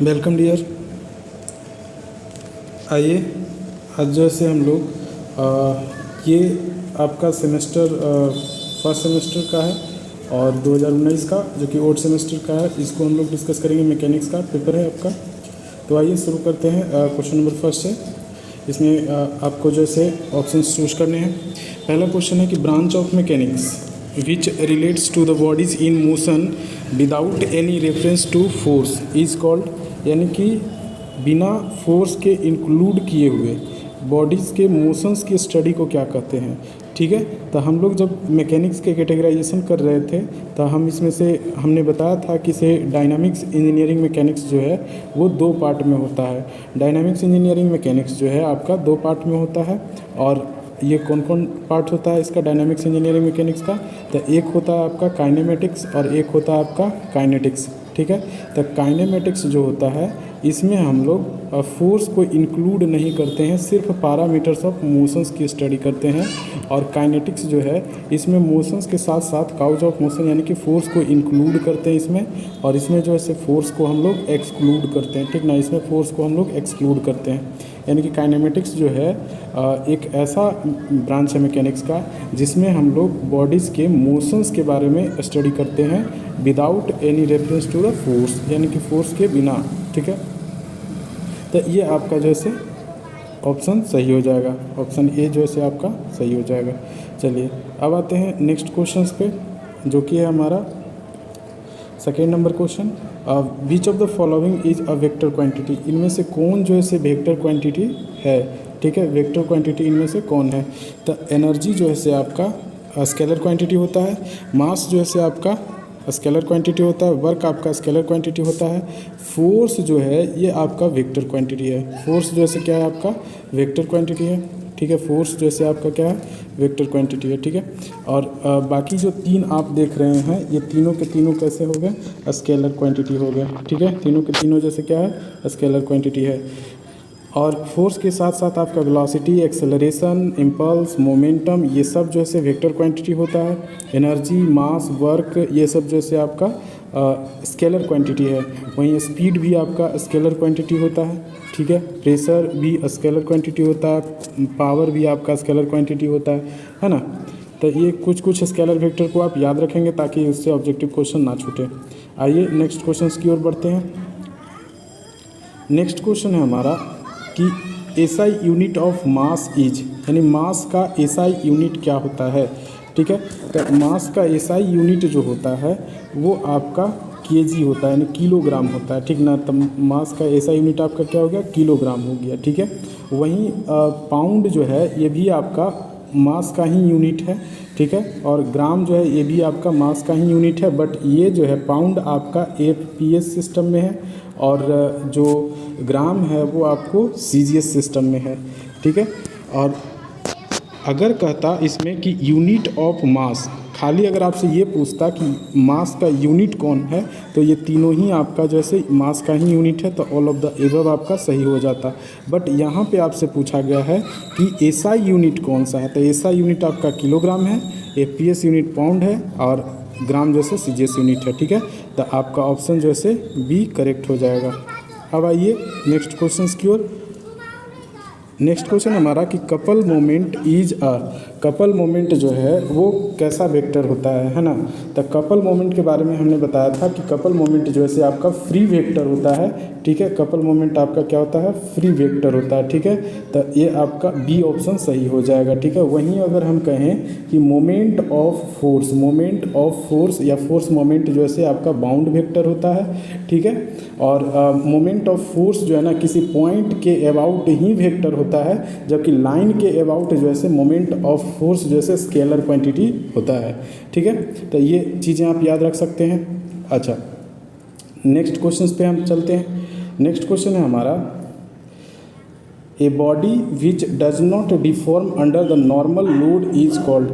Welcome dear. आइए आज जैसे हम लोग ये आपका सेमेस्टर फर्स्ट सेमेस्टर का है और 2019 का जो कि ओल्ड सेमेस्टर का है, इसको हम लोग डिस्कस करेंगे। मैकेनिक्स का पेपर है आपका। तो आइए शुरू करते हैं क्वेश्चन नंबर फर्स्ट से। इसमें आपको जैसे ऑप्शंस चूज करने हैं। पहला क्वेश्चन है कि branch of mechanics which relates to the bodies in motion without any reference to force is called, यानी कि बिना फोर्स के इंक्लूड किए हुए बॉडीज़ के मोशंस की स्टडी को क्या कहते हैं। ठीक है, तो हम लोग जब मैकेनिक्स के कैटेगराइजेशन कर रहे थे तो हम इसमें से हमने बताया था कि से डायनामिक्स इंजीनियरिंग मैकेनिक्स जो है वो दो पार्ट में होता है। डायनामिक्स इंजीनियरिंग मैकेनिक्स जो है आपका दो पार्ट में होता है। और ये कौन कौन पार्ट होता है इसका डायनामिक्स इंजीनियरिंग मैकेनिक्स का? तो एक होता है आपका काइनेमेटिक्स और एक होता है आपका काइनेटिक्स। ठीक है, तो काइनेमेटिक्स जो होता है इसमें हम लोग फोर्स को इंक्लूड नहीं करते हैं, सिर्फ पैरामीटर्स ऑफ मोशंस की स्टडी करते हैं। और काइनेटिक्स जो है इसमें मोशंस के साथ साथ काउज ऑफ मोशन यानी कि फोर्स को इंक्लूड करते हैं इसमें, और इसमें जो है फोर्स को हम लोग एक्सक्लूड करते हैं। ठीक ना, इसमें फोर्स को हम लोग एक्सक्लूड करते हैं। यानी कि काइनेमेटिक्स जो है एक ऐसा ब्रांच है मैकेनिक्स का जिसमें हम लोग बॉडीज़ के मोशंस के बारे में स्टडी करते हैं without any reference to the force, यानी कि फोर्स के बिना। ठीक है, तो ये आपका जैसे ऑप्शन सही हो जाएगा। ऑप्शन ए जो है आपका सही हो जाएगा। चलिए अब आते हैं नेक्स्ट क्वेश्चन पे, जो कि है हमारा second number question. Which of the following is a vector quantity, इनमें से कौन जो है वेक्टर क्वांटिटी है। ठीक है, वेक्टर क्वांटिटी इनमें से कौन है? तो एनर्जी जो है आपका स्केलर क्वांटिटी होता है, मास जो है आपका स्केलर क्वांटिटी होता है, वर्क आपका स्केलर क्वांटिटी होता है, फोर्स जो है ये आपका वेक्टर क्वांटिटी है। फोर्स जो है क्या है आपका वेक्टर क्वांटिटी है। ठीक है, फोर्स जैसे आपका क्या है वेक्टर क्वांटिटी है। ठीक है, और बाकी जो तीन आप देख रहे हैं ये तीनों के तीनों कैसे हो गए स्केलर क्वांटिटी हो गए। ठीक है, तीनों के तीनों जैसे क्या है स्केलर क्वांटिटी है। और फोर्स के साथ साथ आपका वेलोसिटी, एक्सेलरेशन, इम्पल्स, मोमेंटम, ये सब जो है वेक्टर क्वांटिटी होता है। एनर्जी, मास, वर्क, ये सब जो है आपका स्केलर क्वांटिटी है। वहीं स्पीड भी आपका स्केलर क्वांटिटी होता है। ठीक है, प्रेशर भी स्केलर क्वांटिटी होता है, पावर भी आपका स्केलर क्वांटिटी होता है ना। तो ये कुछ स्केलर वेक्टर को आप याद रखेंगे ताकि उससे ऑब्जेक्टिव क्वेश्चन ना छूटे। आइए नेक्स्ट क्वेश्चन की ओर बढ़ते हैं। नेक्स्ट क्वेश्चन है हमारा कि SI unit of mass is, यानी मास का एसआई यूनिट क्या होता है। ठीक है, तो मास का एसआई यूनिट जो होता है वो आपका केजी होता है, यानी किलोग्राम होता है। ठीक ना, तो मास का एसआई यूनिट आपका क्या हो गया किलोग्राम हो गया। ठीक है, वहीं पाउंड जो है ये भी आपका मास का ही यूनिट है। ठीक है, और ग्राम जो है ये भी आपका मास का ही यूनिट है, बट ये जो है पाउंड आपका एफपीएस सिस्टम में है और जो ग्राम है वो आपको सीजीएस सिस्टम में है। ठीक है, और अगर कहता इसमें कि यूनिट ऑफ मास, खाली अगर आपसे ये पूछता कि मास का यूनिट कौन है, तो ये तीनों ही आपका जैसे मास का ही यूनिट है, तो ऑल ऑफ द एबव आपका सही हो जाता। बट यहाँ पे आपसे पूछा गया है कि एसआई यूनिट कौन सा है, तो एसआई यूनिट आपका किलोग्राम है, एफपीएस यूनिट पाउंड है और ग्राम जैसे सीजीएस यूनिट है। ठीक है, तो आपका ऑप्शन जो है बी करेक्ट हो जाएगा। अब आइए नेक्स्ट क्वेश्चन की ओर। नेक्स्ट क्वेश्चन हमारा कि couple moment is a, couple moment जो है वो कैसा वेक्टर होता है ना। तो कपल मोमेंट के बारे में हमने बताया था कि कपल मोमेंट जो है आपका फ्री वेक्टर होता है। ठीक है, कपल मोमेंट आपका क्या होता है फ्री वेक्टर होता है। ठीक है, तो ये आपका बी ऑप्शन सही हो जाएगा। ठीक है, वहीं अगर हम कहें कि moment of force, moment of force या फोर्स मोमेंट जो है आपका बाउंड वेक्टर होता है। ठीक है, और मोमेंट ऑफ फोर्स जो है ना किसी पॉइंट के अबाउट ही वेक्टर होता है, जबकि लाइन के अबाउट जो है मोमेंट ऑफ फोर्स जैसे स्केलर क्वांटिटी होता है। ठीक है, तो ये चीज़ें आप याद रख सकते हैं। अच्छा, नेक्स्ट क्वेश्चन पे हम चलते हैं। नेक्स्ट क्वेश्चन है हमारा a body which does not deform under the normal load is called,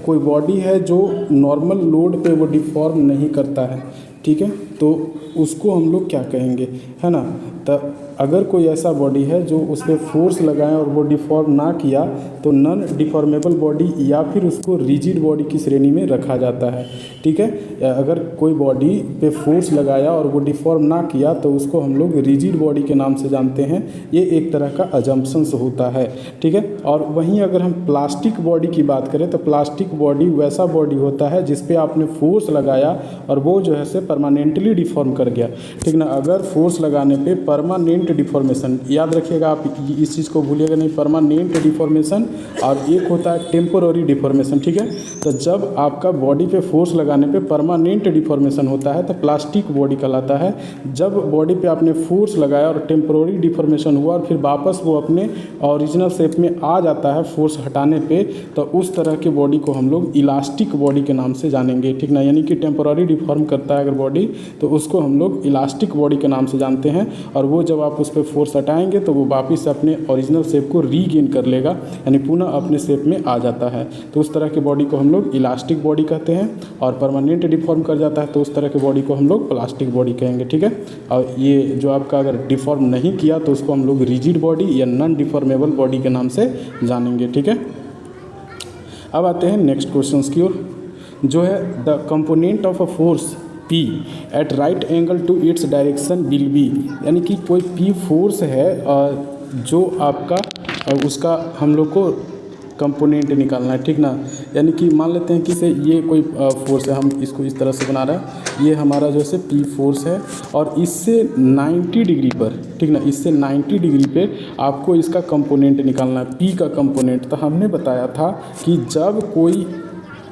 कोई बॉडी है जो नॉर्मल लोड पे वो डिफॉर्म नहीं करता है। ठीक है, तो उसको हम लोग क्या कहेंगे है ना। तो अगर कोई ऐसा बॉडी है जो उस पर फोर्स लगाएं और वो डिफॉर्म ना किया तो नॉन डिफॉर्मेबल बॉडी या फिर उसको रिजिड बॉडी की श्रेणी में रखा जाता है। ठीक है, अगर कोई बॉडी पे फोर्स लगाया और वो डिफॉर्म ना किया तो उसको हम लोग रिजिड बॉडी के नाम से जानते हैं। ये एक तरह का अजम्पशंस होता है। ठीक है, और वहीं अगर हम प्लास्टिक बॉडी की बात करें तो प्लास्टिक बॉडी वैसा बॉडी होता है जिस पे आपने फोर्स लगाया और वो जो है से परमानेंटली डिफॉर्म कर गया। ठीक ना, अगर फोर्स लगाने पे परमानेंट डिफॉर्मेशन, याद रखिएगा आप इस चीज़ को भूलिएगा नहीं, परमानेंट डिफॉर्मेशन और एक होता है टेम्पोररी डिफॉर्मेशन। ठीक है, तो जब आपका बॉडी पे फोर्स लगाने पे परमानेंट डिफॉर्मेशन होता है तो प्लास्टिक बॉडी कहलाता है। जब बॉडी पे आपने फोर्स लगाया और टेम्पोररी डिफॉर्मेशन हुआ और फिर वापस वो अपने ओरिजिनल शेप में आ जाता है फोर्स हटाने पे, तो उस तरह के बॉडी को हम लोग इलास्टिक बॉडी के नाम से जानेंगे। ठीक ना, यानी कि टेम्पोररी डिफॉर्म करता है अगर बॉडी तो उसको हम लोग इलास्टिक बॉडी के नाम से जानते हैं। और वो जब आप उस पर फोर्स हटाएंगे तो वो वापस अपने ओरिजिनल शेप को रीगेन कर लेगा, यानी पुनः अपने शेप में आ जाता है। तो उस तरह के बॉडी को हम लोग इलास्टिक बॉडी कहते हैं। और परमानेंट डिफॉर्म कर जाता है तो उस तरह के बॉडी को हम लोग प्लास्टिक बॉडी कहेंगे। ठीक है, और ये जो आपका अगर डिफॉर्म नहीं किया तो उसको हम लोग रिजिड बॉडी या नॉन डिफॉर्मेबल बॉडी के नाम से जानेंगे। ठीक है, अब आते हैं नेक्स्ट क्वेश्चन की ओर, जो है the component of a force P at right angle to its direction will be, यानी कि कोई P फोर्स है जो आपका उसका हम लोग को कंपोनेंट निकालना है। ठीक ना, यानी कि मान लेते हैं कि से ये कोई फोर्स है, हम इसको इस तरह से बना रहे हैं, ये हमारा जो है P फोर्स है और इससे 90 डिग्री पर, ठीक ना, इससे 90 डिग्री पे आपको इसका कंपोनेंट निकालना है, P का कंपोनेंट। तो हमने बताया था कि जब कोई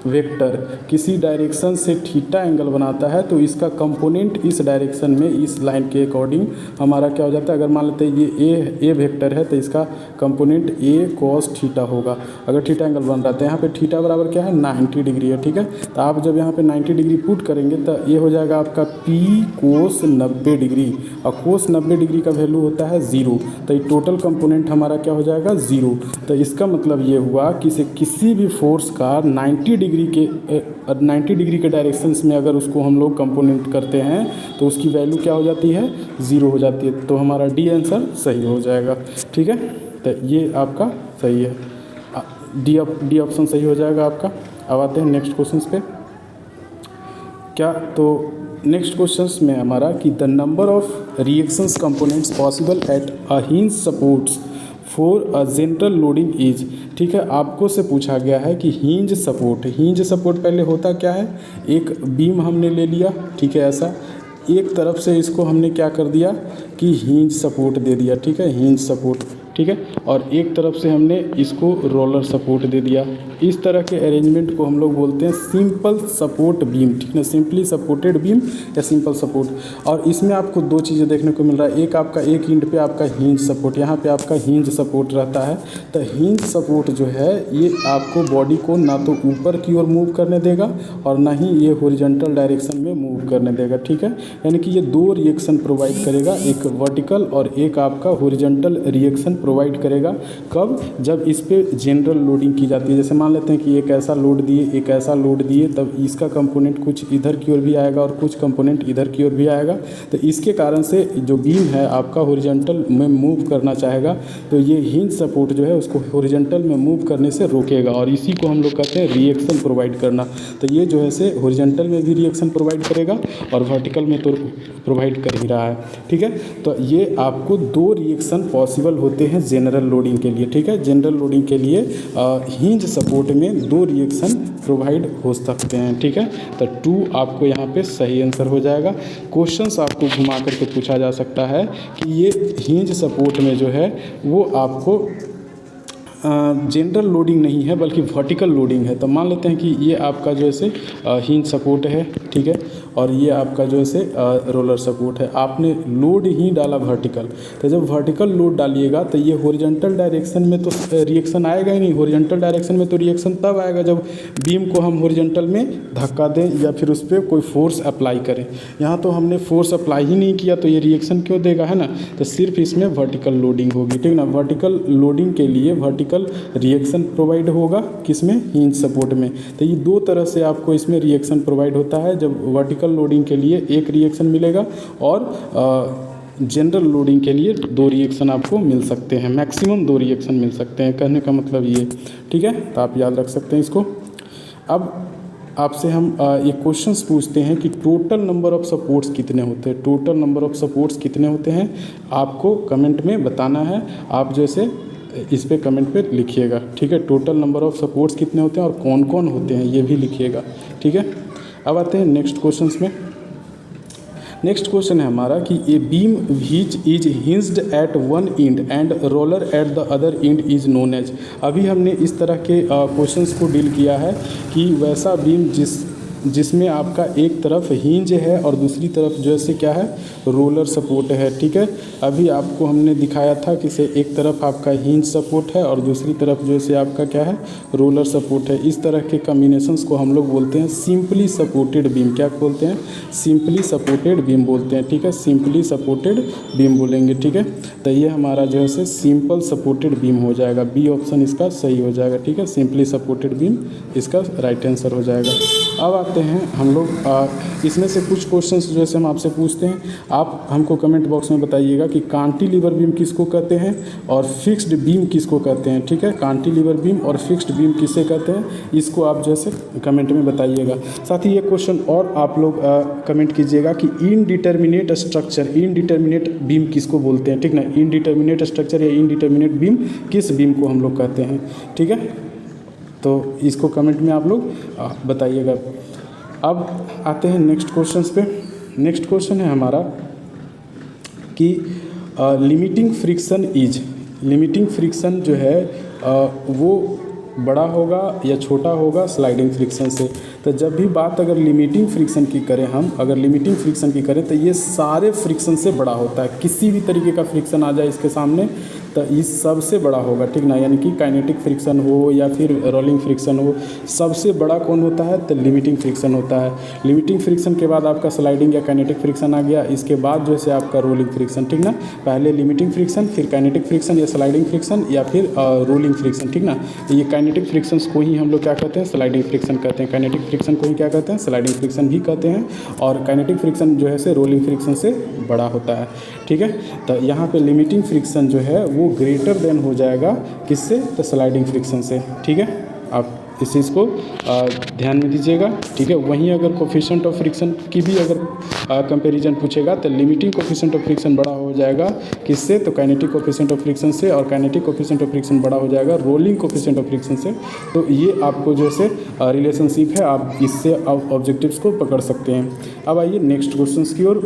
वेक्टर किसी डायरेक्शन से थीटा एंगल बनाता है तो इसका कंपोनेंट इस डायरेक्शन में इस लाइन के अकॉर्डिंग हमारा क्या हो जाता है। अगर मान लेते हैं ये ए वेक्टर है तो इसका कंपोनेंट ए कॉस थीटा होगा। अगर थीटा एंगल बन रहा है तो यहाँ पे थीटा बराबर क्या है 90 डिग्री है। ठीक है, तो आप जब यहाँ पे 90 डिग्री पुट करेंगे तो ये हो जाएगा आपका पी कोस 90 डिग्री, और कोस 90 डिग्री का वैल्यू होता है 0, तो ये टोटल कंपोनेंट हमारा क्या हो जाएगा 0। तो इसका मतलब ये हुआ कि से किसी भी फोर्स का 90 डिग्री के डायरेक्शंस में अगर उसको हम लोग कंपोनेंट करते हैं तो उसकी वैल्यू क्या हो जाती है 0 हो जाती है। तो हमारा डी आंसर सही हो जाएगा। ठीक है, तो ये आपका सही है, डी ऑप्शन सही हो जाएगा आपका। अब आते हैं नेक्स्ट क्वेश्चन पे। क्या तो नेक्स्ट क्वेश्चंस में हमारा कि the number of reactions components possible at a hinge supports for a general loading is. ठीक है, आपको से पूछा गया है कि हिंज सपोर्ट पहले होता क्या है, एक बीम हमने ले लिया, ठीक है, ऐसा एक तरफ से इसको हमने क्या कर दिया कि हिंज सपोर्ट दे दिया। ठीक है, हिंज सपोर्ट, ठीक है, और एक तरफ से हमने इसको रोलर सपोर्ट दे दिया। इस तरह के अरेंजमेंट को हम लोग बोलते हैं सिंपल सपोर्ट बीम। ठीक है, सिंपली सपोर्टेड बीम या सिंपल सपोर्ट। और इसमें आपको दो चीज़ें देखने को मिल रहा है, एक आपका एक एंड पे आपका हिंज सपोर्ट, यहाँ पे आपका हिंज सपोर्ट रहता है। तो हिंज सपोर्ट जो है ये आपको बॉडी को ना तो ऊपर की ओर मूव करने देगा और ना ही ये हॉरिजॉन्टल डायरेक्शन में मूव करने देगा। ठीक है, यानी कि ये दो रिएक्शन प्रोवाइड करेगा, एक वर्टिकल और एक आपका हॉरिजॉन्टल रिएक्शन प्रोवाइड करेगा। कब, जब इस पे जनरल लोडिंग की जाती है। जैसे मान लेते हैं कि एक ऐसा लोड दिए, एक ऐसा लोड दिए, तब इसका कंपोनेंट कुछ इधर की ओर भी आएगा और कुछ कंपोनेंट इधर की ओर भी आएगा। तो इसके कारण से जो बीम है आपका हॉरिजॉन्टल में मूव करना चाहेगा तो ये हिंज सपोर्ट जो है उसको हॉरिजॉन्टल में मूव करने से रोकेगा, और इसी को हम लोग कहते हैं रिएक्शन प्रोवाइड करना। तो ये जो है से हॉरिजॉन्टल में भी रिएक्शन प्रोवाइड करेगा और वर्टिकल में तो प्रोवाइड कर ही रहा है। ठीक है, तो ये आपको दो रिएक्शन पॉसिबल होते हैं जनरल लोडिंग के लिए। ठीक है, जनरल लोडिंग के लिए हिंज सपोर्ट में दो रिएक्शन प्रोवाइड हो सकते हैं। ठीक है, तो 2 आपको यहाँ पे सही आंसर हो जाएगा। क्वेश्चंस आपको घुमा करके पूछा जा सकता है कि ये हिंज सपोर्ट में जो है वो आपको जनरल लोडिंग नहीं है बल्कि वर्टिकल लोडिंग है। तो मान लेते हैं कि ये आपका जो है से हिंज सपोर्ट है, ठीक है, और ये आपका जो है से रोलर सपोर्ट है। आपने लोड ही डाला वर्टिकल, तो जब वर्टिकल लोड डालिएगा तो ये हॉरिजॉन्टल डायरेक्शन में तो रिएक्शन आएगा ही नहीं। हॉरिजॉन्टल डायरेक्शन में तो रिएक्शन तब आएगा जब बीम को हम हॉरिजॉन्टल में धक्का दें या फिर उस पर कोई फोर्स अप्लाई करें। यहाँ तो हमने फोर्स अप्लाई ही नहीं किया तो ये रिएक्शन क्यों देगा, है ना। तो सिर्फ इसमें वर्टिकल लोडिंग होगी। ठीक ना, वर्टिकल लोडिंग के लिए वर्टिकल रिएक्शन प्रोवाइड होगा किसमें, हिंज सपोर्ट में। तो ये दो तरह से आपको इसमें रिएक्शन प्रोवाइड होता है। जब वर्टिकल लोडिंग के लिए एक रिएक्शन मिलेगा और जनरल लोडिंग के लिए 2 रिएक्शन आपको मिल सकते हैं, मैक्सिमम 2 रिएक्शन मिल सकते हैं, कहने का मतलब ये, ठीक है। तो आप याद रख सकते हैं इसको। अब आपसे हम ये क्वेश्चंस पूछते हैं कि टोटल नंबर ऑफ सपोर्ट्स कितने होते हैं, टोटल नंबर ऑफ सपोर्ट्स कितने होते हैं आपको कमेंट में बताना है। आप जैसे इस पे कमेंट पे लिखिएगा, ठीक है। टोटल नंबर ऑफ सपोर्ट्स कितने होते हैं और कौन कौन होते हैं ये भी लिखिएगा, ठीक है। अब आते हैं नेक्स्ट क्वेश्चंस में। नेक्स्ट क्वेश्चन है हमारा कि a beam which is hinged at one end and roller at the other end is known as. अभी हमने इस तरह के क्वेश्चंस को डील किया है कि वैसा बीम जिसमें आपका एक तरफ हिंज है और दूसरी तरफ जो है क्या है, रोलर सपोर्ट है, ठीक है। अभी आपको हमने दिखाया था कि से एक तरफ आपका हिंज सपोर्ट है और दूसरी तरफ जो है आपका क्या है, रोलर सपोर्ट है। इस तरह के कॉम्बिनेशंस को हम लोग बोलते हैं सिंपली सपोर्टेड बीम। क्या बोलते हैं? सिंपली सपोर्टेड बीम बोलते हैं, ठीक है। सिंपली सपोर्टेड बीम बोलेंगे, ठीक है। तो ये हमारा जो है सिंपल सपोर्टेड बीम हो जाएगा, बी ऑप्शन इसका सही हो जाएगा, ठीक है। सिंपली सपोर्टेड बीम इसका राइट आंसर हो जाएगा। अब आते हैं हम लोग इसमें से कुछ क्वेश्चंस जो है हम आपसे पूछते हैं, आप हमको कमेंट बॉक्स में बताइएगा कि कांटिलीवर बीम किसको कहते हैं और फिक्स्ड बीम किसको कहते हैं, ठीक है। कांटिलीवर बीम और फिक्स्ड बीम किसे कहते हैं, इसको आप जैसे कमेंट में बताइएगा। साथ ही ये क्वेश्चन और आप लोग कमेंट कीजिएगा कि इनडिटर्मिनेट स्ट्रक्चर, इनडिटर्मिनेट बीम किसको बोलते हैं, ठीक ना। इनडिटर्मिनेट स्ट्रक्चर या इनडिटर्मिनेट बीम किस बीम को हम लोग कहते हैं, ठीक है। तो इसको कमेंट में आप लोग बताइएगा। अब आते हैं नेक्स्ट क्वेश्चंस पे। नेक्स्ट क्वेश्चन है हमारा कि limiting friction is, limiting friction जो है वो बड़ा होगा या छोटा होगा स्लाइडिंग फ्रिक्शन से। तो जब भी बात अगर लिमिटिंग फ्रिक्शन की करें हम, अगर लिमिटिंग फ्रिक्शन की करें तो ये सारे फ्रिक्शन से बड़ा होता है। किसी भी तरीके का फ्रिक्शन आ जाए इसके सामने तो इस सबसे बड़ा होगा, ठीक ना। यानी कि काइनेटिक फ्रिक्शन हो या फिर रोलिंग फ्रिक्शन हो, सबसे बड़ा कौन होता है तो लिमिटिंग फ्रिक्शन होता है। लिमिटिंग फ्रिक्शन के बाद आपका स्लाइडिंग या काइनेटिक फ्रिक्शन आ गया, इसके बाद जो है आपका रोलिंग फ्रिक्शन, ठीक ना। पहले लिमिटिंग फ्रिक्शन, फिर काइनेटिक फ्रिक्शन या स्लाइडिंग फ्रिक्शन या फिर रोलिंग फ्रिक्शन, ठीक ना। ये काइनेटिक फ्रिक्शन को ही हम लोग क्या कहते हैं, स्लाइडिंग फ्रिक्शन कहते हैं। काइनेटिक फ्रिक्शन को ही क्या कहते हैं, स्लाइडिंग फ्रिक्शन भी कहते हैं। और काइनेटिक फ्रिक्शन जो है रोलिंग फ्रिक्शन से बड़ा होता है, ठीक है। तो यहाँ पे लिमिटिंग फ्रिक्शन जो है वो ग्रेटर देन हो जाएगा किससे, तो स्लाइडिंग फ्रिक्शन से, ठीक है। आप इस चीज़ को ध्यान में दीजिएगा, ठीक है। वहीं अगर कोफिशिएंट ऑफ फ्रिक्शन की भी अगर कंपैरिजन पूछेगा तो लिमिटिंग कोफिशिएंट ऑफ फ्रिक्शन बड़ा हो जाएगा किससे, तो काइनेटिक कोफिशिएंट ऑफ फ्रिक्शन से, और काइनेटिक कोफिशिएंट ऑफ फ्रिक्शन बड़ा हो जाएगा रोलिंग कोफिशिएंट ऑफ फ्रिक्शन से। तो ये आपको जैसे रिलेशनशिप है, आप इससे ऑब्जेक्टिव्स को पकड़ सकते हैं। अब आइए नेक्स्ट क्वेश्चन की ओर।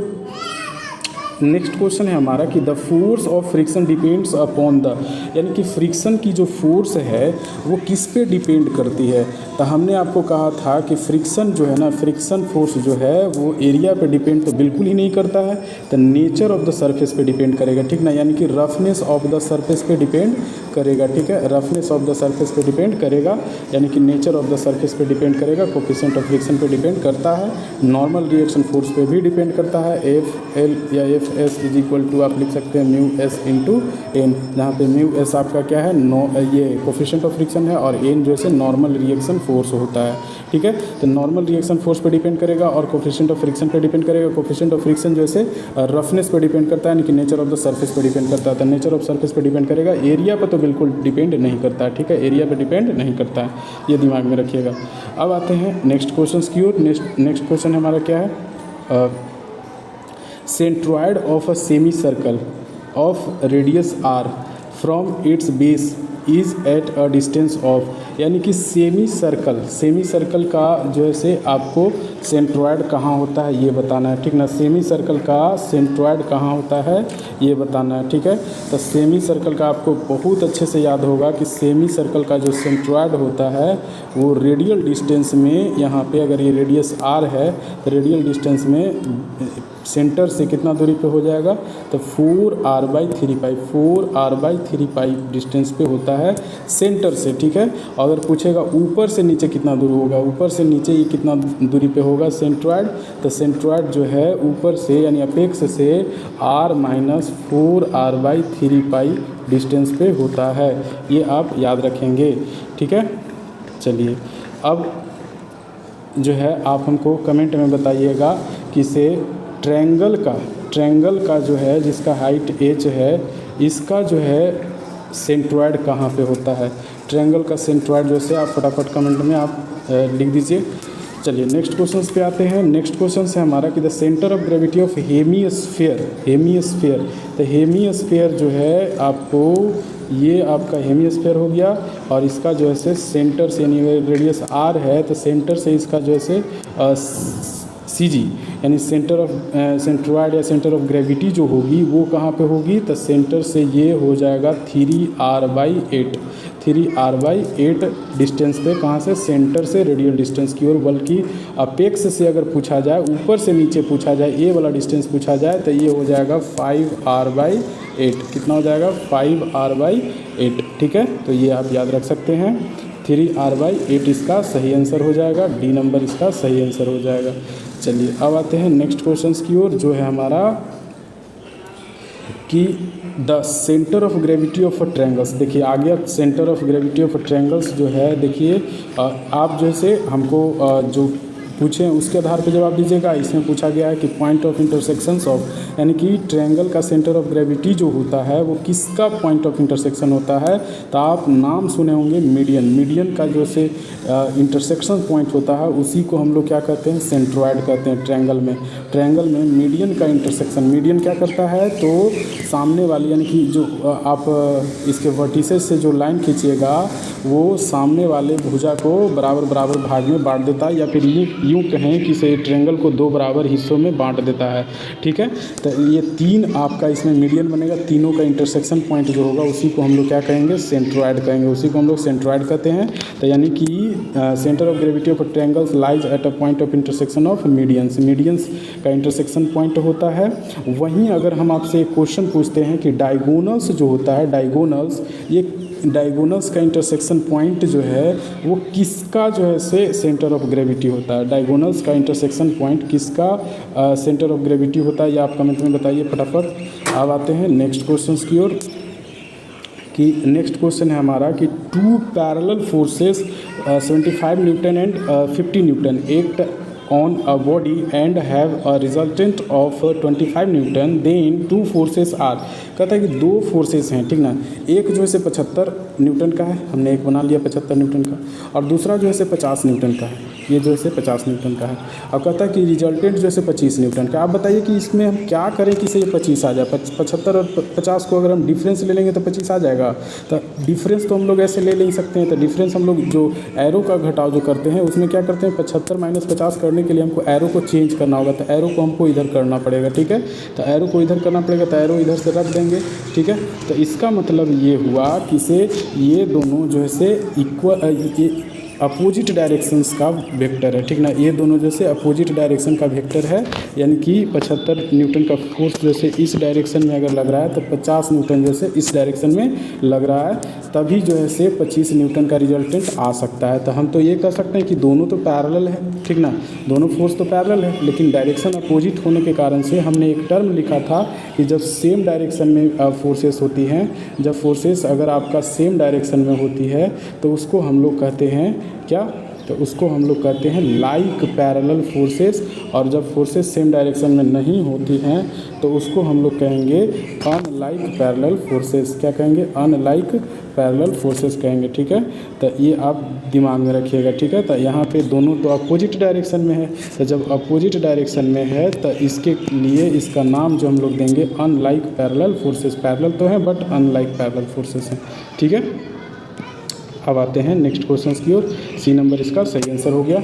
नेक्स्ट क्वेश्चन है हमारा कि the force of friction depends upon the, यानी कि फ्रिक्शन की जो फोर्स है वो किस पे डिपेंड करती है। तो हमने आपको कहा था कि फ्रिक्शन जो है ना, फ्रिक्शन फोर्स जो है वो एरिया पे डिपेंड तो बिल्कुल ही नहीं करता है, तो नेचर ऑफ द सरफेस पे डिपेंड करेगा, ठीक ना। यानी कि रफनेस ऑफ द सरफेस पे डिपेंड करेगा, ठीक है। रफनेस ऑफ द सरफेस पे डिपेंड करेगा, यानी कि नेचर ऑफ द सरफेस पे डिपेंड करेगा। कोफिशिएंट ऑफ फ्रिक्शन पे डिपेंड करता है, नॉर्मल रिएक्शन फोर्स पे भी डिपेंड करता है। एफ एल या F S is equal to आप लिख सकते हैं म्यू एस इंटू एन, जहाँ पे म्यू एस आपका क्या है, ये कोफिशिएंट ऑफ फ्रिक्शन है, और एन जो है नॉर्मल रिएक्शन फोर्स होता है, ठीक है। तो नॉर्मल रिएक्शन फोर्स पे डिपेंड करेगा और कोफिशिएंट ऑफ फ्रिक्शन पे डिपेंड करेगा। कोफिशिएंट ऑफ फ्रिक्शन जो है रफनेस पे डिपेंड करता है, यानी कि नेचर ऑफ द सरफेस पे डिपेंड करता है। तो नेचर ऑफ सरफेस पे डिपेंड करेगा, एरिया पे तो बिल्कुल डिपेंड नहीं करता है, ठीक है। एरिया पे डिपेंड नहीं करता है, ये दिमाग में रखिएगा। अब आते हैं नेक्स्ट क्वेश्चन की ओर। नेक्स्ट क्वेश्चन हमारा क्या है, centroid of a semi circle of radius R from its base is at a distance of, यानी कि सेमी सर्कल का जो है से आपको सेंट्रॉयड कहाँ होता है ये बताना है, ठीक ना। सेमी सर्कल का सेंट्रॉयड कहाँ होता है ये बताना है, ठीक है। तो सेमी सर्कल का आपको बहुत अच्छे से याद होगा कि सेमी सर्कल का जो सेंट्रॉयड होता है वो रेडियल डिस्टेंस में, यहाँ पे अगर ये रेडियस आर है तो रेडियल डिस्टेंस में सेंटर से कितना दूरी पे हो जाएगा, तो 4r/3π, 4r/3π डिस्टेंस पे होता है सेंटर से, ठीक है। अगर पूछेगा ऊपर से नीचे कितना दूर होगा, ऊपर से नीचे ये कितना दूरी पे होगा सेंट्रॉयड, तो सेंट्रॉयड जो है ऊपर से यानी अपेक्स से r - 4r/3π डिस्टेंस पे होता है, ये आप याद रखेंगे, ठीक है। चलिए अब जो है आप हमको कमेंट में बताइएगा कि से ट्रायंगल का ट्रायंगल का जो है जिसका हाइट h है, इसका जो है सेंट्रॉयड कहाँ पे होता है? ट्रायंगल का सेंट्रॉयड जो है आप फटाफट कमेंट में आप लिख दीजिए। चलिए नेक्स्ट क्वेश्चन पे आते हैं। नेक्स्ट क्वेश्चन है हमारा कि the centre of gravity of hemisphere. तो हेमिस्फीयर जो है आपको, ये आपका हेमिस्फीयर हो गया और इसका जो है सेंटर से यानी रेडियस r है, तो सेंटर से इसका जो है CG यानी सेंट्रॉयड या सेंटर ऑफ ग्रेविटी जो होगी वो कहाँ पे होगी? तो सेंटर से ये हो जाएगा 3r/8 डिस्टेंस पे, कहाँ से? सेंटर से रेडियल डिस्टेंस की ओर। बल्कि अपेक्स से अगर पूछा जाए, ऊपर से नीचे पूछा जाए, ये वाला डिस्टेंस पूछा जाए तो ये हो जाएगा 5r/8। कितना हो जाएगा? 5r/8। ठीक है, तो ये आप याद रख सकते हैं। 3r/8 इसका सही आंसर हो जाएगा, डी नंबर इसका सही आंसर हो जाएगा। चलिए अब आते हैं नेक्स्ट क्वेश्चन की ओर, जो है हमारा कि the centre of gravity of triangles. देखिए आ गया centre of gravity of triangles जो है, देखिए आप जैसे हमको जो पूछे उसके आधार पर जवाब दीजिएगा। इसमें पूछा गया है कि पॉइंट ऑफ इंटरसेक्शंस ऑफ, यानी कि ट्रायंगल का सेंटर ऑफ ग्रेविटी जो होता है वो किसका पॉइंट ऑफ इंटरसेक्शन होता है? तो आप नाम सुने होंगे मीडियन का जो से इंटरसेक्शन पॉइंट होता है उसी को हम लोग क्या कहते हैं? सेंट्रॉयड कहते हैं। ट्रायंगल में मीडियन का इंटरसेक्शन, मीडियन क्या करता है? तो सामने वाली यानी कि जो आप इसके वर्टिसेस से जो लाइन खींचिएगा वो सामने वाले भुजा को बराबर भाग में बांट देता है, या फिर यूँ कहें कि से ट्रायंगल को 2 बराबर हिस्सों में बांट देता है। ठीक है, तो ये 3 आपका इसमें मीडियन बनेगा। तीनों का इंटरसेक्शन पॉइंट जो होगा उसी को हम लोग क्या कहेंगे? सेंट्रॉयड कहेंगे, उसी को हम लोग सेंट्रॉयड कहते हैं। तो यानी कि centre of gravity of triangles lies at a point of intersection of medians का इंटरसेक्शन पॉइंट होता है। वहीं अगर हम आपसे एक क्वेश्चन पूछते हैं कि डायगोनल्स जो होता है, डायगोनल्स का इंटरसेक्शन पॉइंट जो है वो किसका जो है से सेंटर ऑफ ग्रेविटी होता है? डायगोनल्स का इंटरसेक्शन पॉइंट किसका सेंटर ऑफ ग्रेविटी होता है? ये आप कमेंट में बताइए फटाफट। अब आते हैं नेक्स्ट क्वेश्चन की ओर, कि नेक्स्ट क्वेश्चन है हमारा कि 2 parallel forces 75 Newton and 50 Newton act on a body and have a resultant of 25 Newton, then 2 forces are। कहता है कि 2 फोर्सेस हैं, ठीक ना। एक जो है से 75 न्यूटन का है, हमने एक बना लिया 75 न्यूटन का, और दूसरा जो है से 50 न्यूटन का है, ये जो है से 50 न्यूटन का है। अब कहता है कि रिजल्टेंट जो है 25 न्यूटन का। आप बताइए कि इसमें हम क्या करें कि से ये 25 आ जाए? 75 और 50 को अगर हम डिफरेंस ले लेंगे तो 25 आ जाएगा। तो डिफरेंस तो हम लोग ऐसे ले नहीं सकते हैं, तो डिफरेंस हम लोग जो एरो का घटाव जो करते हैं उसमें क्या करते हैं? 75 - 50 करने के लिए हमको एरो को चेंज करना होगा, तो एरो को हमको इधर करना पड़ेगा। ठीक है, तो एरो को इधर करना पड़ेगा, तो एरो इधर से रख देंगे। ठीक है, तो इसका मतलब ये हुआ कि से ये दोनों जो है से इक्वल अपोजिट डायरेक्शंस का वेक्टर है। ठीक ना, ये दोनों जैसे अपोजिट डायरेक्शन का वेक्टर है, यानी कि 75 न्यूटन का फोर्स जैसे इस डायरेक्शन में अगर लग रहा है तो 50 न्यूटन जैसे इस डायरेक्शन में लग रहा है, तभी जो है से 25 न्यूटन का रिजल्टेंट आ सकता है। तो हम तो ये कह सकते हैं कि दोनों तो पैरेलल है, ठीक ना, दोनों फोर्स तो पैरेलल है, लेकिन डायरेक्शन अपोजिट होने के कारण से हमने एक टर्म लिखा था कि जब सेम डायरेक्शन में फोर्सेस होती हैं, जब फोर्सेस अगर आपका सेम डायरेक्शन में होती है तो उसको हम लोग कहते हैं क्या? तो उसको हम लोग कहते हैं लाइक पैरेलल फोर्सेस। और जब फोर्सेस सेम डायरेक्शन में नहीं होती हैं तो उसको हम लोग कहेंगे अनलाइक पैरेलल फोर्सेस। क्या कहेंगे? अनलाइक पैरेलल फोर्सेस कहेंगे। ठीक है, तो ये आप दिमाग में रखिएगा। ठीक है, तो यहाँ पे दोनों तो अपोजिट डायरेक्शन में है, तो जब अपोजिट डायरेक्शन में है तो इसके लिए इसका नाम जो हम लोग देंगे अनलाइक पैरेलल फोर्सेस। पैरेलल तो है बट अनलाइक पैरेलल फोर्सेस हैं। ठीक है, अब आते हैं नेक्स्ट क्वेश्चन की ओर। सी नंबर इसका सही आंसर हो गया।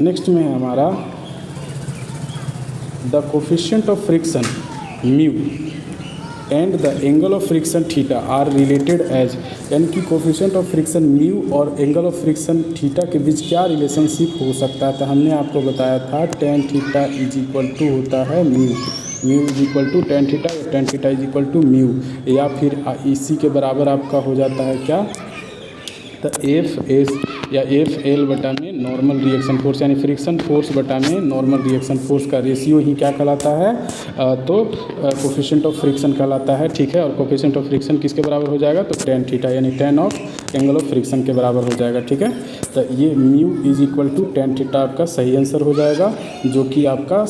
नेक्स्ट में है हमारा the coefficient of friction mu and the angle of friction theta are related as, यानी कि कोफिशिएंट ऑफ फ्रिक्शन म्यू और एंगल ऑफ फ्रिक्शन थीटा के बीच क्या रिलेशनशिप हो सकता है? तो हमने आपको बताया था tan theta is equal to होता है mu is equal to tan theta, या tan theta is equal to mu, या फिर इसी के बराबर आपका हो जाता है क्या? तो F/S या F/L बटा में नॉर्मल रिएक्शन फोर्स, यानी फ्रिक्शन फोर्स बटा में नॉर्मल रिएक्शन फोर्स का रेशियो ही क्या कहलाता है? तो कोफिशिएंट ऑफ फ्रिक्शन कहलाता है। ठीक है, और कोफिशिएंट ऑफ फ्रिक्शन किसके बराबर हो जाएगा? तो tan थीटा यानी tan of angle of friction के बराबर हो जाएगा। ठीक है, तो ये mu is equal to tan theta आपका सही आंसर हो जाएगा, जो कि आपका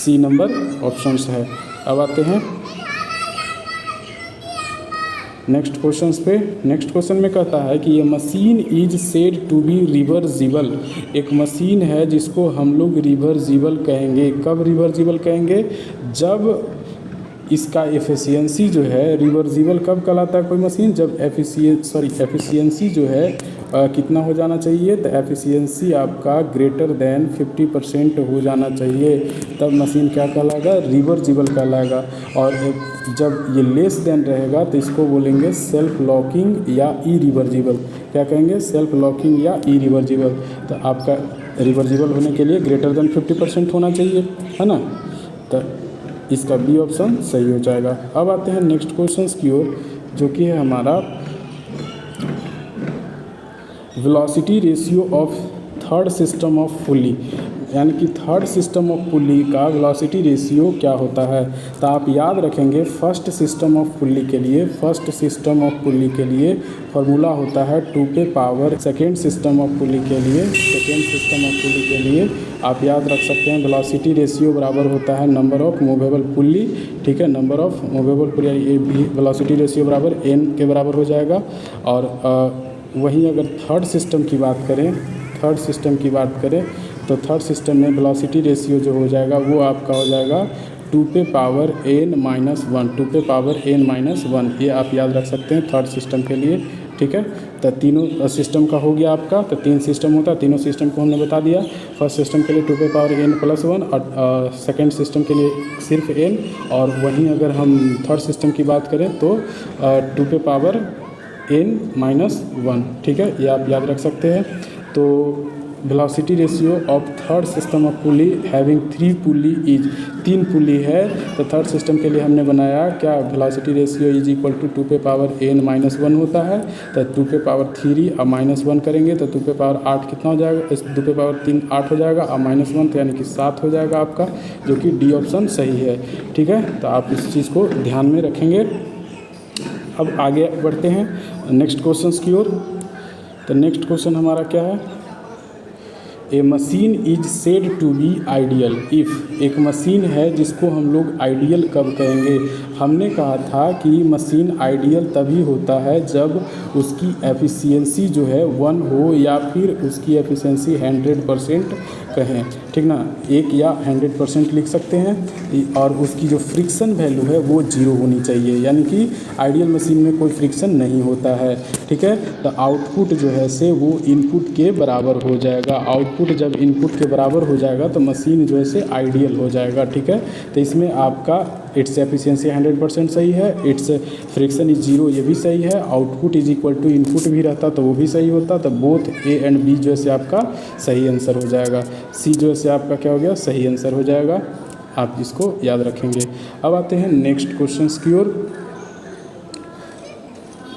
सी नंबर ऑप्शंस है। अब आते हैं नेक्स्ट क्वेश्चंस पे। नेक्स्ट क्वेश्चन में कहता है कि ये machine is said to be reversible. एक मशीन है जिसको हम लोग रिवर्सिबल कहेंगे। कब रिवर्सिबल कहेंगे? जब इसका एफिशिएंसी जो है, रिवर्सिबल कब कहलाता है कोई मशीन? जब एफिशिएंसी जो है कितना हो जाना चाहिए? तो एफिशिएंसी आपका ग्रेटर देन 50% हो जाना चाहिए, तब मशीन क्या कहलाएगा? रिवर्सिबल कहलाएगा। और जब ये लेस देन रहेगा तो इसको बोलेंगे सेल्फ लॉकिंग या इरिवर्सिबल। क्या कहेंगे? सेल्फ लॉकिंग या इरिवर्सिबल। तो आपका रिवर्सिबल होने के लिए ग्रेटर देन 50% होना चाहिए, है ना? तो इसका बी ऑप्शन सही हो जाएगा। अब आते हैं नेक्स्ट क्वेश्चन की ओर, जो कि है हमारा velocity ratio of third system of पुली। यानी कि थर्ड सिस्टम ऑफ पुली का वेलोसिटी रेशियो क्या होता है? तो आप याद रखेंगे फर्स्ट सिस्टम ऑफ पुली के लिए, फर्स्ट सिस्टम ऑफ पुली के लिए फार्मूला होता है 2 के पावर। सेकेंड सिस्टम ऑफ पुली के लिए, सेकेंड सिस्टम ऑफ पुली के लिए आप याद रख सकते हैं वेलोसिटी रेशियो बराबर होता है नंबर ऑफ मूवेबल पुली। ठीक है, नंबर ऑफ मूवेबल पुली, ये भी वेलोसिटी रेशियो बराबर n के बराबर हो जाएगा। और वहीं अगर थर्ड सिस्टम की बात करें, थर्ड सिस्टम की बात करें तो थर्ड सिस्टम में वेलोसिटी रेशियो जो हो जाएगा वो आपका हो जाएगा 2 पे पावर n-1, 2 पे पावर n-1। ये आप याद रख सकते हैं थर्ड सिस्टम के लिए। ठीक है, तो तीनों सिस्टम का हो गया आपका। तो 3 सिस्टम होता है, तीनों सिस्टम को हमने बता दिया। फर्स्ट सिस्टम के लिए 2 पे पावर n+1 और सेकेंड सिस्टम के लिए सिर्फ n। और वहीं अगर हम थर्ड सिस्टम की बात करें तो 2 पे पावर n-1। ठीक है, ये आप याद रख सकते हैं। तो velocity ratio of third system of pulley having 3 pulley is, 3 pulley है तो थर्ड सिस्टम के लिए हमने बनाया क्या? Velocity ratio is equal to 2 पे पावर n-1 होता है। तो 2 पे पावर 3 और -1 करेंगे तो 2 पे पावर 8 कितना हो जाएगा? इस 2 पे पावर 3 8 हो जाएगा और -1 तो यानी कि 7 हो जाएगा आपका, जो कि डी ऑप्शन सही है। ठीक है, तो आप इस चीज़ को ध्यान में रखेंगे। अब आगे बढ़ते हैं नेक्स्ट क्वेश्चन की ओर। तो नेक्स्ट क्वेश्चन हमारा क्या है? A machine is said to be ideal if. एक मशीन है जिसको हम लोग आइडियल कब कहेंगे? हमने कहा था कि मशीन आइडियल तभी होता है जब उसकी एफिशिएंसी जो है 1 हो या फिर उसकी एफिशिएंसी 100% कहें। ठीक ना, 1 या 100% लिख सकते हैं। और उसकी जो फ्रिक्शन वैल्यू है वो 0 होनी चाहिए, यानी कि आइडियल मशीन में कोई फ्रिक्शन नहीं होता है। ठीक है, तो आउटपुट जो है से वो इनपुट के बराबर हो जाएगा। आउटपुट जब इनपुट के बराबर हो जाएगा तो मशीन जो है से आइडियल हो जाएगा। ठीक है, तो इसमें आपका इट्स एफिशिएंसी 100% सही है, इट्स फ्रिक्शन इज 0 ये भी सही है, output is equal to input भी रहता तो वो भी सही होता। तो बोथ ए एंड बी जो है से आपका सही आंसर हो जाएगा। सी जो है से आपका क्या हो गया? सही आंसर हो जाएगा। आप इसको याद रखेंगे। अब आते हैं नेक्स्ट क्वेश्चन की ओर।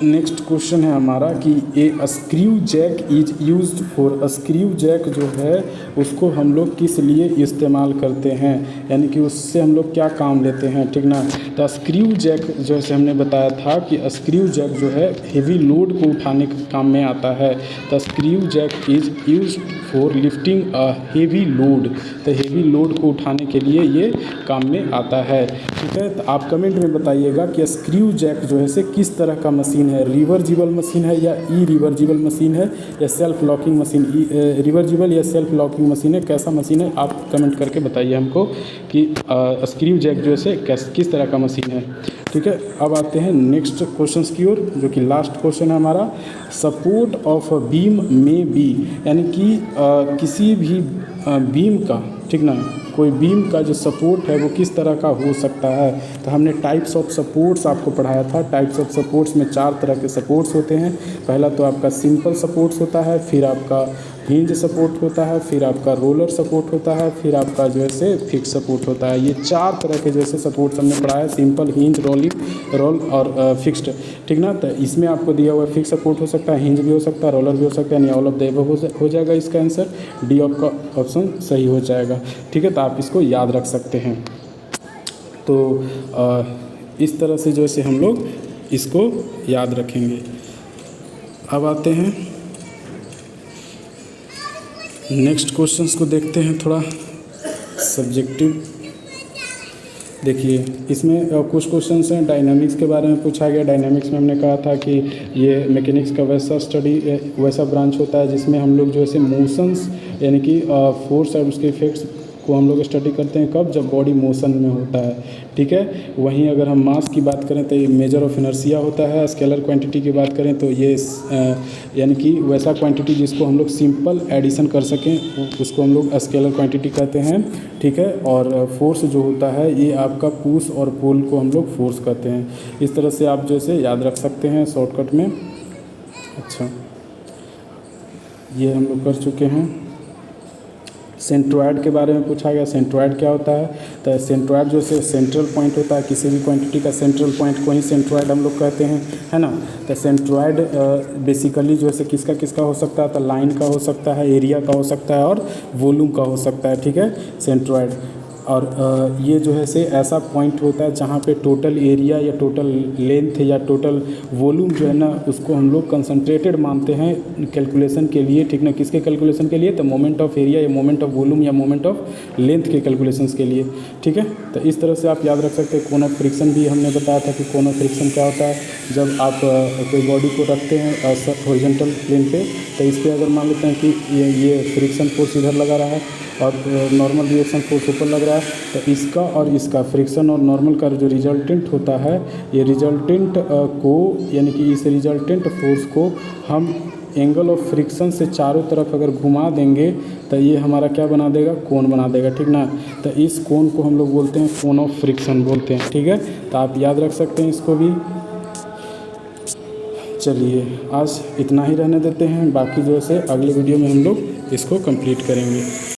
नेक्स्ट क्वेश्चन है हमारा कि a screw jack is used for. Screw jack जो है उसको हम लोग किस लिए इस्तेमाल करते हैं, यानी कि उससे हम लोग क्या काम लेते हैं? ठीक ना, तो स्क्रू जैक जैसे हमने बताया था कि स्क्रू जैक जो है हेवी लोड को उठाने के काम में आता है। तो screw jack is used for lifting a heavy load. तो हेवी लोड को उठाने के लिए ये काम में आता है। ठीक है, तो आप कमेंट में बताइएगा कि स्क्रू जैक जो है से किस तरह का मशीन है? रिवर्जिबल मशीन है या ई रिवर्जिबल मशीन है या सेल्फ लॉकिंग मशीन? रिवर्जिबल या सेल्फ लॉकिंग मशीन है, कैसा मशीन है? आप कमेंट करके बताइए हमको कि स्क्रू जैक जो है से किस तरह का मशीन है। ठीक है, अब आते हैं नेक्स्ट क्वेश्चन की ओर, जो कि लास्ट क्वेश्चन है हमारा। सपोर्ट ऑफ बीम में बी, यानी कि किसी भी बीम का, ठीक ना, कोई बीम का जो सपोर्ट है वो किस तरह का हो सकता है? तो हमने टाइप्स ऑफ सपोर्ट्स आपको पढ़ाया था। टाइप्स ऑफ सपोर्ट्स में 4 तरह के सपोर्ट्स होते हैं। पहला तो आपका सिंपल सपोर्ट्स होता है, फिर आपका हिंज सपोर्ट होता है, फिर आपका रोलर सपोर्ट होता है, फिर आपका जो है से फिक्स सपोर्ट होता है। ये 4 तरह के जैसे सपोर्ट्स हमने पढ़ाया, सिंपल, हिंज, रोल और फिक्स्ड। ठीक ना, तो इसमें आपको दिया हुआ फिक्स सपोर्ट हो सकता है, हिंज भी हो सकता है, रोलर भी हो सकता है, यानी ऑल ऑफ द एबव हो जाएगा इसका आंसर। डी आपका ऑप्शन सही हो जाएगा। ठीक है, तो आप इसको याद रख सकते हैं। तो इस तरह से जो है से हम लोग इसको याद रखेंगे। अब आते हैं नेक्स्ट क्वेश्चंस को देखते हैं, थोड़ा सब्जेक्टिव देखिए इसमें कुछ क्वेश्चंस हैं डायनामिक्स के बारे में पूछा गया। डायनामिक्स में हमने कहा था कि ये मैकेनिक्स का वैसा स्टडी वैसा ब्रांच होता है जिसमें हम लोग जो है मोशंस यानी कि फोर्स और उसके इफेक्ट्स को हम लोग स्टडी करते हैं कब, जब बॉडी मोशन में होता है, ठीक है। वहीं अगर हम मास की बात करें तो ये मेजर ऑफ इनर्शिया होता है। स्केलर क्वांटिटी की बात करें तो ये यानी कि वैसा क्वांटिटी जिसको हम लोग सिंपल एडिशन कर सकें उसको हम लोग स्केलर क्वांटिटी कहते हैं, ठीक है। और फोर्स जो होता है ये आपका पुश और पुल को हम लोग फोर्स कहते हैं। इस तरह से आप जैसे याद रख सकते हैं शॉर्टकट में। अच्छा, ये हम लोग कर चुके हैं। सेंट्रोइड के बारे में पूछा गया। सेंट्रोइड क्या होता है, तो सेंट्रोइड जो है सेंट्रल पॉइंट होता है, किसी भी क्वांटिटी का सेंट्रल पॉइंट को ही सेंट्रोइड हम लोग कहते हैं, है ना। तो सेंट्रोइड बेसिकली जो है किसका किसका हो सकता है, तो लाइन का हो सकता है, एरिया का हो सकता है और वॉल्यूम का हो सकता है, ठीक है, सेंट्रोइड। और ये जो है ऐसा पॉइंट होता है जहाँ पे टोटल एरिया या टोटल लेंथ या टोटल वॉल्यूम जो है ना उसको हम लोग कंसंट्रेटेड मानते हैं कैलकुलेशन के लिए, ठीक ना। किसके कैलकुलेशन के लिए, तो मोमेंट ऑफ एरिया या मोमेंट ऑफ वॉल्यूम या मोमेंट ऑफ लेंथ के कैलकुलेशंस के लिए, ठीक है। तो इस तरह से आप याद रख सकते हैं। कोन ऑफ फ्रिक्शन भी हमने बताया था कि कोन ऑफ फ्रिक्शन क्या होता है, जब आप कोई बॉडी को रखते हैं हॉरिजॉन्टल प्लेन पे, तो इस पर अगर मान लेते हैं कि ये फ्रिक्शन फोर्स इधर लगा रहा है और नॉर्मल रिएक्शन फोर्स ऊपर लग रहा है, तो इसका और इसका फ्रिक्शन और नॉर्मल का जो रिजल्टेंट होता है, ये रिजल्टेंट को यानी कि इस रिजल्टेंट फोर्स को हम एंगल ऑफ फ्रिक्शन से चारों तरफ अगर घुमा देंगे तो ये हमारा क्या बना देगा, कोन बना देगा, ठीक ना। तो इस कोन को हम लोग बोलते हैं कोन ऑफ फ्रिक्शन बोलते हैं, ठीक है। तो आप याद रख सकते हैं इसको भी। चलिए आज इतना ही रहने देते हैं, बाकी जो है अगले वीडियो में हम लोग इसको कंप्लीट करेंगे।